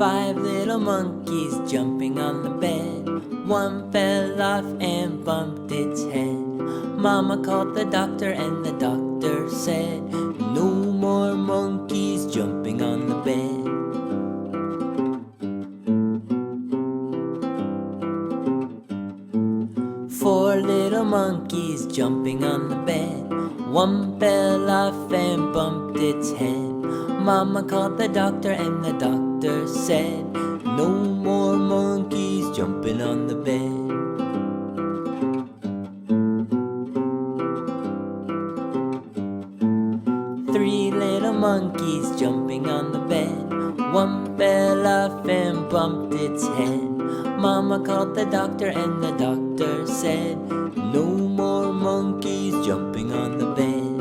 5 little monkeys jumping on the bed. One fell off and bumped its head. Mama called the doctor and the doctor said, "No more monkeys jumping on the bed." Four little monkeys jumping on the bed. One fell off and bumped its head. Mama called the doctor and the doctor said, "No more monkeys jumping on the bed." Three little monkeys jumping on the bed. One fell off and bumped its head. Mama called the doctor and the doctor said, "No more monkeys jumping on the bed."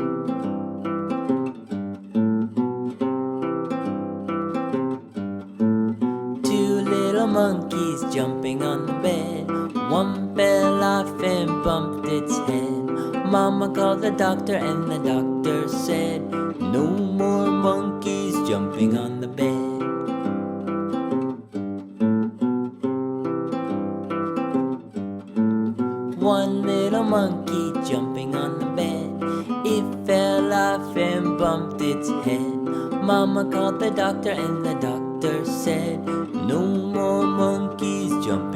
Two little monkeys jumping on the bed. One fell off and bumped its head. Mama called the doctor and the doctor said, "No more monkeys jumping on the bed." One little monkey jumping on the bed. It fell off and bumped its head. Mama called the doctor and the doctor said, "No more monkeys jumping